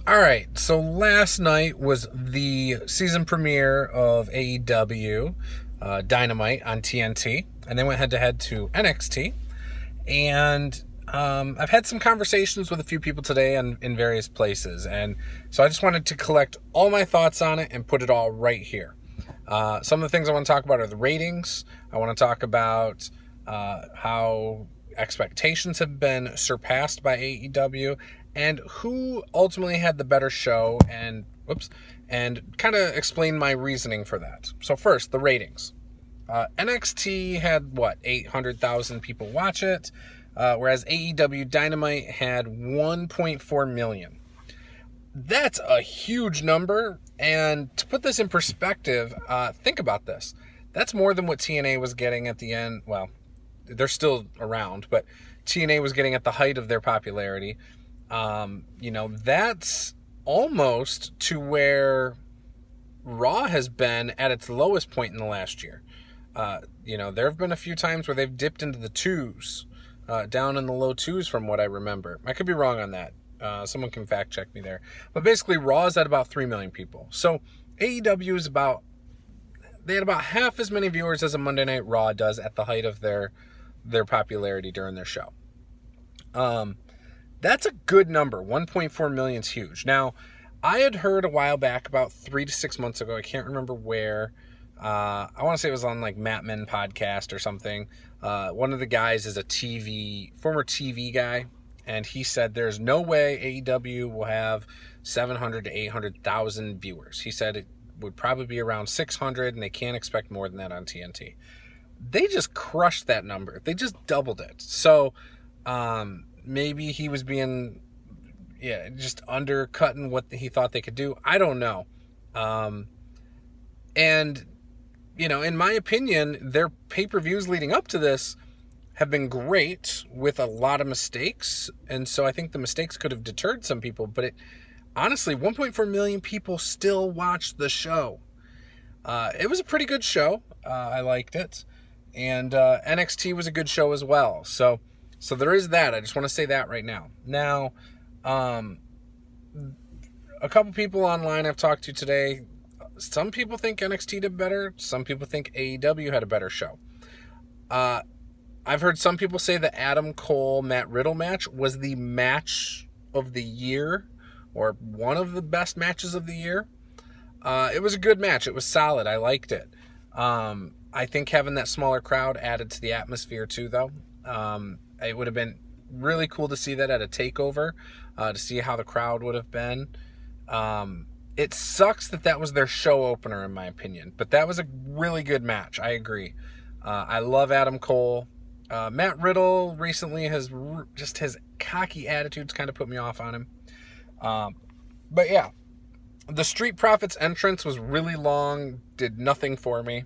All right, so last night was the season premiere of AEW Dynamite on TNT, and they went head to head to NXT. And I've had some conversations with a few people today in various places, and so I just wanted to collect all my thoughts on it and put it all right here. Some of the things I want to talk about are the ratings. I want to talk about how expectations have been surpassed by AEW and who ultimately had the better show and kind of explain my reasoning for that. So first, the ratings. NXT had 800,000 people watch it, whereas AEW Dynamite had 1.4 million. That's a huge number, and to put this in perspective, think about this. That's more than what TNA was getting at the end. Well, they're still around, but TNA was getting at the height of their popularity. That's almost to where Raw has been at its lowest point in the last year. There have been a few times where they've dipped into the twos, down in the low twos from what I remember. I could be wrong on that. Someone can fact check me there. But basically, Raw is at about 3 million people. So AEW is they had about half as many viewers as a Monday Night Raw does at the height of their popularity during their show. That's a good number. 1.4 million is huge. Now, I had heard a while back, about 3 to 6 months ago, I can't remember where, I want to say it was on like Matt Men podcast or something. One of the guys is a former TV guy, and he said there's no way AEW will have 700 to 800,000 viewers. He said it would probably be around 600, and they can't expect more than that on TNT. They just crushed that number. They just doubled it. So maybe he was being, just undercutting what he thought they could do. I don't know. And, in my opinion, their pay-per-views leading up to this have been great with a lot of mistakes. And so I think the mistakes could have deterred some people. But honestly, 1.4 million people still watched the show. It was a pretty good show. I liked it. And NXT was a good show as well. So there is that. I just want to say that right now. Now, a couple people online I've talked to today, some people think NXT did better. Some people think AEW had a better show. I've heard some people say the Adam Cole-Matt Riddle match was the match of the year, or one of the best matches of the year. It was a good match. It was solid. I liked it. I think having that smaller crowd added to the atmosphere too, though. It would have been really cool to see that at a takeover, to see how the crowd would have been. It sucks that was their show opener, in my opinion, but that was a really good match. I agree. I love Adam Cole. Matt Riddle recently has just his cocky attitudes kind of put me off on him. But yeah, the Street Profits entrance was really long, did nothing for me.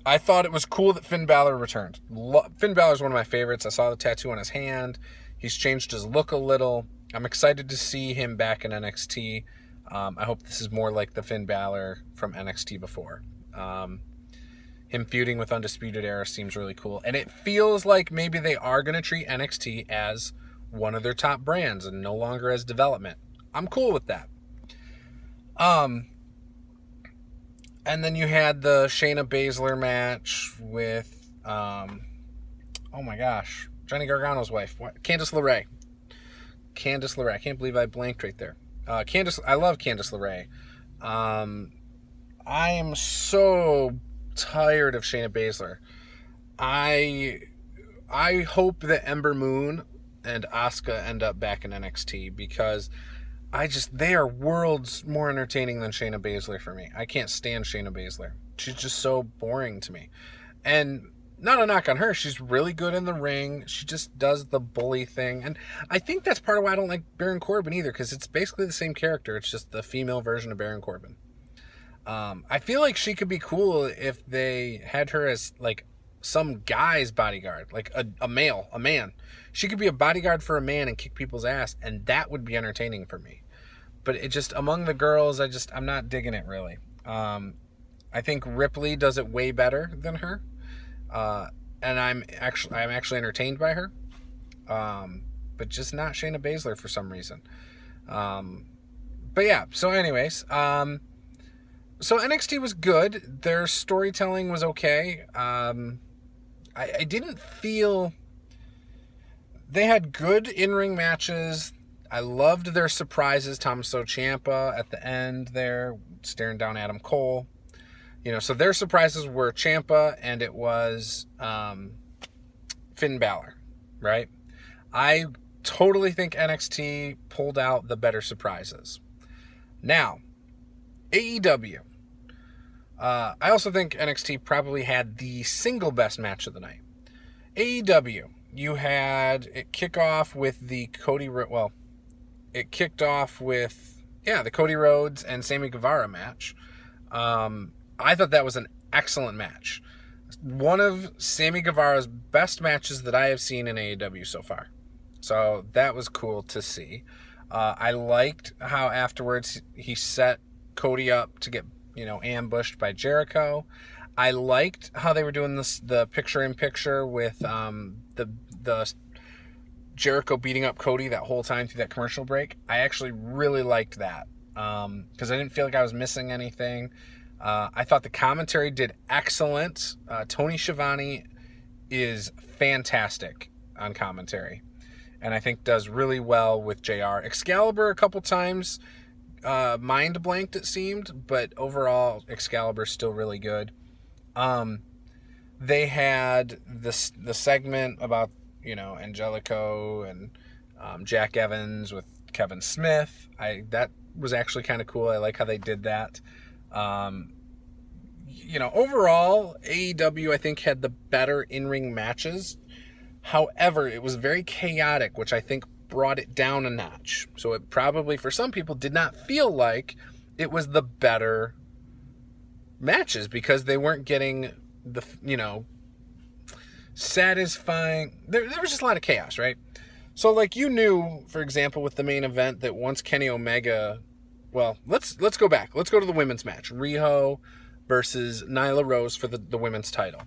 I thought it was cool that Finn Balor returned. Finn Balor is one of my favorites. I saw the tattoo on his hand. He's changed his look a little. I'm excited to see him back in NXT. I hope this is more like the Finn Balor from NXT before. Him feuding with Undisputed Era seems really cool. And it feels like maybe they are going to treat NXT as one of their top brands and no longer as development. I'm cool with that. And then you had the Shayna Baszler match with, Johnny Gargano's wife. Candice LeRae. I can't believe I blanked right there. I love Candice LeRae. I am so tired of Shayna Baszler. I hope that Ember Moon and Asuka end up back in NXT because they are worlds more entertaining than Shayna Baszler for me. I can't stand Shayna Baszler. She's just so boring to me. And not a knock on her. She's really good in the ring. She just does the bully thing. And I think that's part of why I don't like Baron Corbin either, because it's basically the same character. It's just the female version of Baron Corbin. I feel like she could be cool if they had her as like some guy's bodyguard, like a man. She could be a bodyguard for a man and kick people's ass, and that would be entertaining for me. But it just, among the girls, I'm not digging it really. I think Ripley does it way better than her. And I'm actually entertained by her. but just not Shayna Baszler for some reason. But yeah, so anyways, so NXT was good. Their storytelling was okay. I didn't feel... They had good in-ring matches. I loved their surprises. Tommaso Ciampa at the end there, staring down Adam Cole. So their surprises were Ciampa, and it was Finn Balor, right? I totally think NXT pulled out the better surprises. Now, AEW. I also think NXT probably had the single best match of the night. AEW, you had it kick off with the Cody... Well, it kicked off with, the Cody Rhodes and Sammy Guevara match. I thought that was an excellent match. One of Sammy Guevara's best matches that I have seen in AEW so far. So that was cool to see. I liked how afterwards he set Cody up to get, ambushed by Jericho. I liked how they were doing the picture-in-picture with the Jericho beating up Cody that whole time through that commercial break. I actually really liked that because I didn't feel like I was missing anything. I thought the commentary did excellent. Tony Schiavone is fantastic on commentary, and I think does really well with JR. Excalibur a couple times mind blanked, it seemed, but overall Excalibur's still really good. They had the segment about Angelico and Jack Evans with Kevin Smith. That was actually kind of cool. I like how they did that. Overall, AEW, I think, had the better in-ring matches. However, it was very chaotic, which I think brought it down a notch. So it probably, for some people, did not feel like it was the better matches because they weren't getting the, satisfying... There was just a lot of chaos, right? So, knew, for example, with the main event that once Kenny Omega... Well, let's go back. Let's go to the women's match. Riho versus Nyla Rose for the women's title.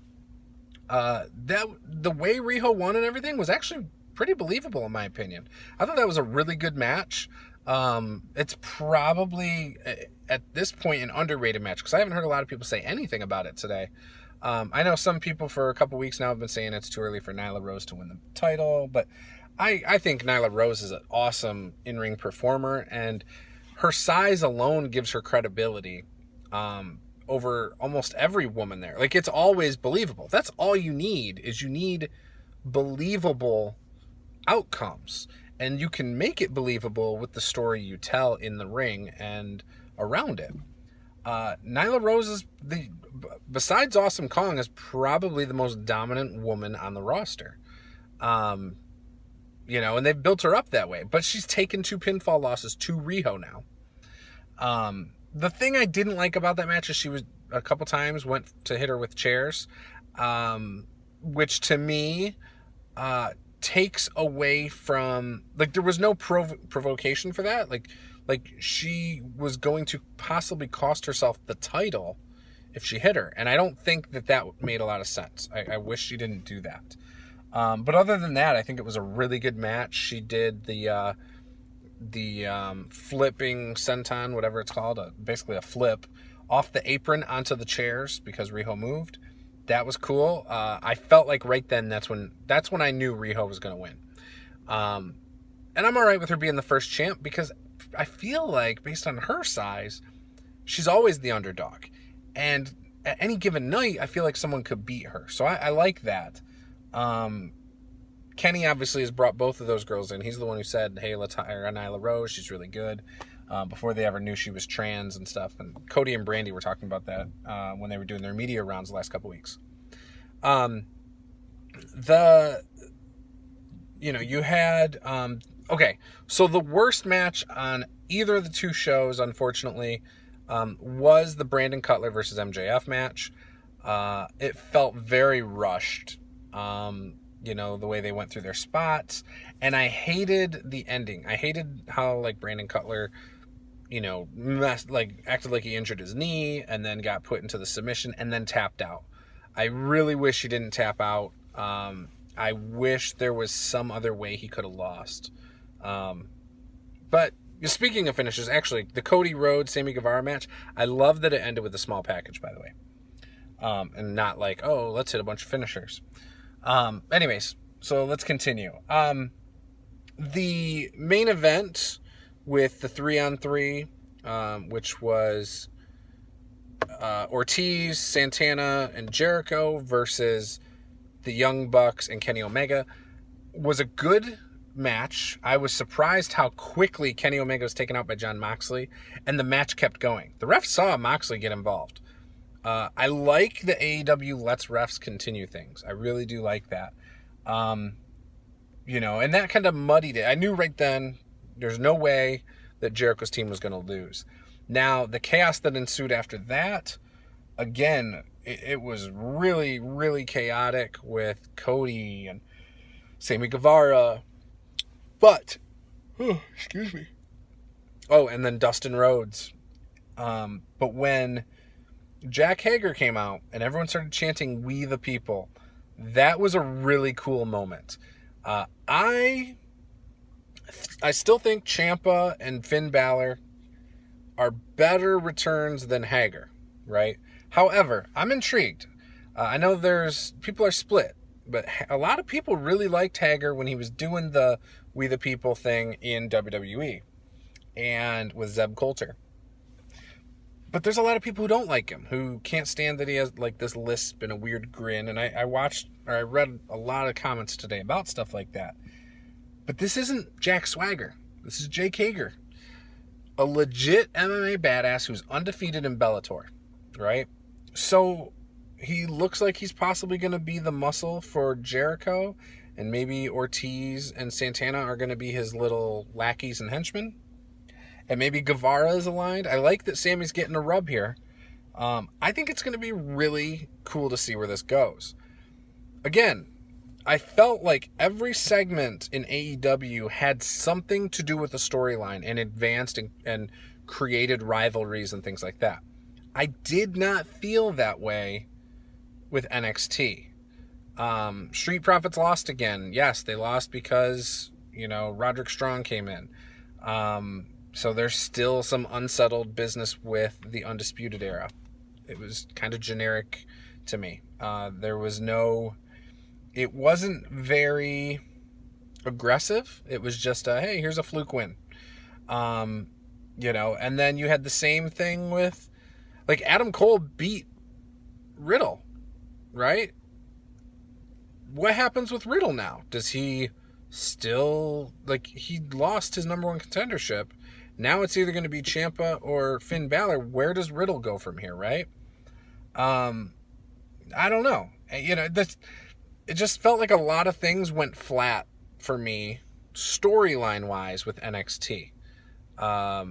The way Riho won and everything was actually pretty believable, in my opinion. I thought that was a really good match. It's probably, at this point, an underrated match, because I haven't heard a lot of people say anything about it today. I know some people for a couple weeks now have been saying it's too early for Nyla Rose to win the title, but I think Nyla Rose is an awesome in-ring performer, and her size alone gives her credibility over almost every woman there. It's always believable. That's all you need, is you need believable outcomes. And you can make it believable with the story you tell in the ring and around it. Nyla Rose is, besides Awesome Kong, is probably the most dominant woman on the roster. And they've built her up that way. But she's taken 2 pinfall losses to Riho now. The thing I didn't like about that match is she was, a couple times, went to hit her with chairs. Which, to me, takes away from... there was no provocation for that. She was going to possibly cost herself the title if she hit her. And I don't think that made a lot of sense. I wish she didn't do that. But other than that, I think it was a really good match. She did the flipping senton, whatever it's called, basically a flip, off the apron onto the chairs because Riho moved. That was cool. I felt like right then that's when I knew Riho was going to win. And I'm all right with her being the first champ because I feel like, based on her size, she's always the underdog. And at any given night, I feel like someone could beat her. So I like that. Kenny obviously has brought both of those girls in. He's the one who said, hey, let's hire Nyla Rose. She's really good. Before they ever knew she was trans and stuff. And Cody and Brandy were talking about that when they were doing their media rounds the last couple weeks. You had... okay, so the worst match on either of the two shows, unfortunately, was the Brandon Cutler versus MJF match. It felt very rushed. The way they went through their spots. And I hated the ending. I hated how, Brandon Cutler, acted like he injured his knee and then got put into the submission and then tapped out. I really wish he didn't tap out. I wish there was some other way he could have lost. But speaking of finishes, actually, the Cody Rhodes Sammy Guevara match, I love that it ended with a small package, by the way. And not like, oh, let's hit a bunch of finishers. Anyways, so let's continue. The main event with the 3-on-3, which was Ortiz, Santana, and Jericho versus the Young Bucks and Kenny Omega, was a good match. I was surprised how quickly Kenny Omega was taken out by Jon Moxley, and the match kept going. The ref saw Moxley get involved. I like the AEW lets refs continue things. I really do like that. And that kind of muddied it. I knew right then there's no way that Jericho's team was going to lose. Now, the chaos that ensued after that, again, it was really, really chaotic with Cody and Sammy Guevara. But, excuse me. Oh, and then Dustin Rhodes. But when Jack Hager came out and everyone started chanting "We the People," that was a really cool moment. I still think Ciampa and Finn Balor are better returns than Hager, right? However, I'm intrigued. I know people are split, but a lot of people really liked Hager when he was doing the "We the People" thing in WWE and with Zeb Coulter. But there's a lot of people who don't like him, who can't stand that he has like this lisp and a weird grin. And I read a lot of comments today about stuff like that. But this isn't Jack Swagger. This is Jake Hager, a legit MMA badass who's undefeated in Bellator, right? So he looks like he's possibly going to be the muscle for Jericho, and maybe Ortiz and Santana are going to be his little lackeys and henchmen. And maybe Guevara is aligned. I like that Sammy's getting a rub here. I think it's going to be really cool to see where this goes. Again, I felt like every segment in AEW had something to do with the storyline and advanced and created rivalries and things like that. I did not feel that way with NXT. Street Profits lost again. Yes, they lost because, Roderick Strong came in. So there's still some unsettled business with the Undisputed Era. It was kind of generic to me. It wasn't very aggressive. It was just hey, here's a fluke win. And then you had the same thing with, like, Adam Cole beat Riddle, right? What happens with Riddle now? Does he still, he lost his number one contendership. Now it's either going to be Ciampa or Finn Balor. Where does Riddle go from here, right? I don't know. It just felt like a lot of things went flat for me, storyline-wise, with NXT. Are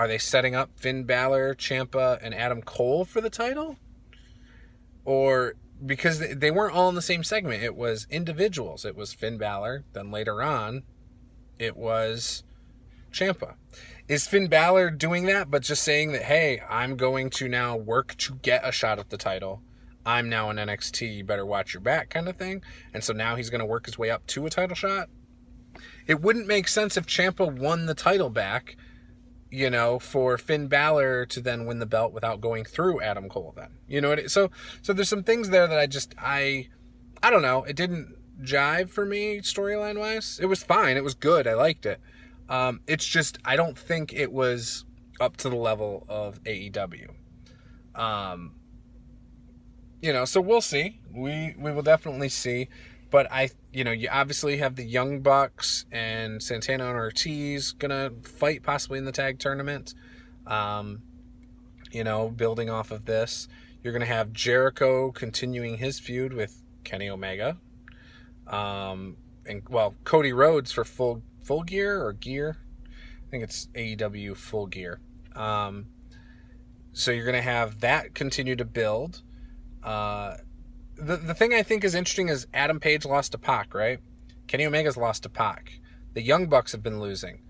they setting up Finn Balor, Ciampa, and Adam Cole for the title? Or, because they weren't all in the same segment. It was individuals. It was Finn Balor. Then later on, it was Ciampa. Is Finn Balor doing that, but just saying that, hey, I'm going to now work to get a shot at the title. I'm now in NXT, you better watch your back kind of thing. And so now he's going to work his way up to a title shot. It wouldn't make sense if Ciampa won the title back, for Finn Balor to then win the belt without going through Adam Cole then. So there's some things there that I don't know. It didn't jive for me storyline-wise. It was fine. It was good. I liked it. It's just, I don't think it was up to the level of AEW. So we'll see. We will definitely see. But you obviously have the Young Bucks and Santana and Ortiz gonna fight possibly in the tag tournament. Building off of this, you're gonna have Jericho continuing his feud with Kenny Omega. Cody Rhodes for full gear or gear. I think it's AEW Full Gear. So you're going to have that continue to build. The thing I think is interesting is Adam Page lost to Pac, right? Kenny Omega's lost to Pac. The Young Bucks have been losing.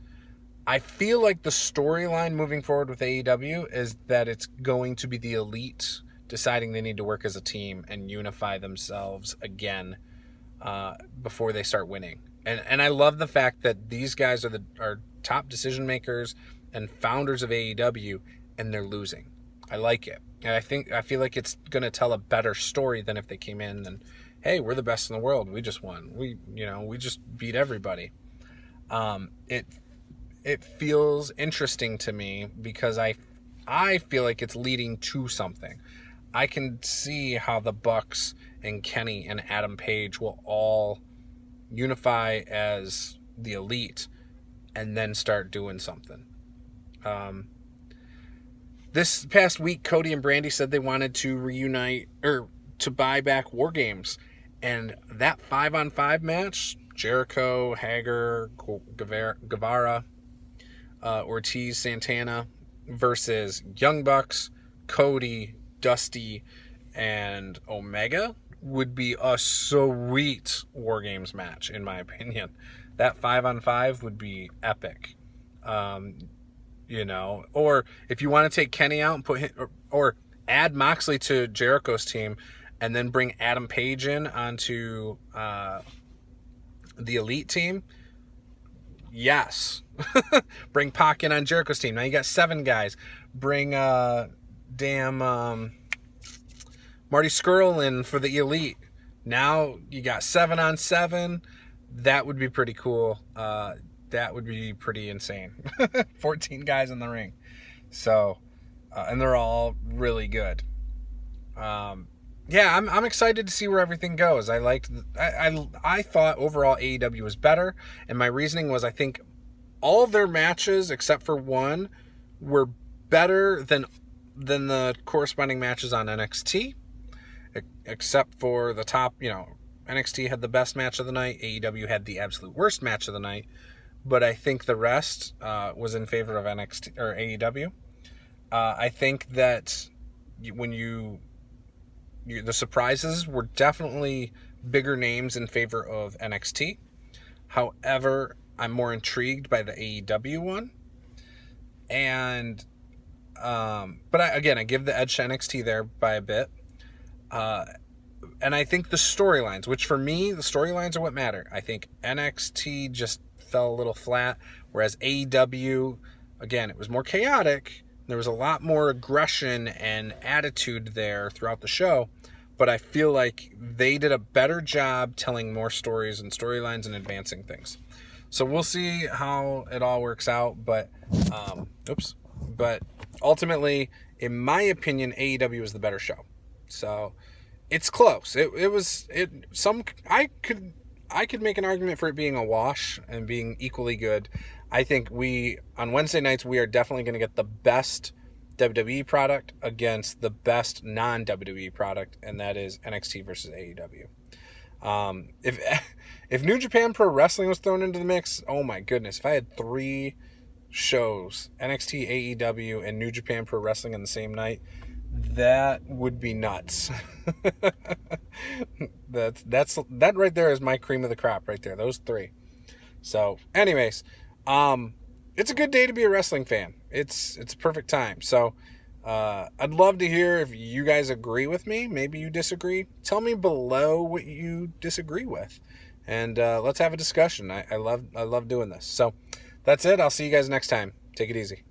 I feel like the storyline moving forward with AEW is that it's going to be the Elite deciding they need to work as a team and unify themselves again before they start winning. And I love the fact that these guys are top decision makers and founders of AEW, and they're losing. I like it. And I feel like it's going to tell a better story than if they came in and, hey, we're the best in the world. We just won. We just beat everybody. It feels interesting to me because I feel like it's leading to something. I can see how the Bucks and Kenny and Adam Page will all unify as the Elite and then start doing something. This past week, Cody and Brandy said they wanted to reunite or to buy back War Games. And that 5-on-5 match, Jericho, Hager, Guevara, Ortiz, Santana versus Young Bucks, Cody, Dusty, and Omega would be a sweet War Games match, in my opinion. That 5-on-5 would be epic. Or if you want to take Kenny out and put him, or add Moxley to Jericho's team and then bring Adam Page in onto the Elite team, yes. Bring Pac in on Jericho's team. Now you got 7 guys. Bring Marty Scurll in for the Elite. Now you got 7-on-7. That would be pretty cool. That would be pretty insane. 14 guys in the ring. So, and they're all really good. I'm excited to see where everything goes. I thought overall AEW was better, and my reasoning was I think all of their matches except for one were better than the corresponding matches on NXT, except for the top. NXT had the best match of the night. AEW had the absolute worst match of the night. But I think the rest was in favor of NXT or AEW. I think that when the surprises were definitely bigger names in favor of NXT. However, I'm more intrigued by the AEW one. And but I give the edge to NXT there by a bit. And I think the storylines, which for me, the storylines are what matter. I think NXT just fell a little flat, whereas AEW, again, it was more chaotic. There was a lot more aggression and attitude there throughout the show, but I feel like they did a better job telling more stories and storylines and advancing things. So we'll see how it all works out, but ultimately, in my opinion, AEW is the better show. So it's close. I could make an argument for it being a wash and being equally good. I think on Wednesday nights, we are definitely going to get the best WWE product against the best non-WWE product, and that is NXT versus AEW. If New Japan Pro Wrestling was thrown into the mix, oh my goodness, if I had 3 shows, NXT, AEW, and New Japan Pro Wrestling in the same night, that would be nuts. That right there is my cream of the crop right there. Those 3. So, anyways, it's a good day to be a wrestling fan. It's a perfect time. So, I'd love to hear if you guys agree with me. Maybe you disagree. Tell me below what you disagree with, and let's have a discussion. I love doing this. So, that's it. I'll see you guys next time. Take it easy.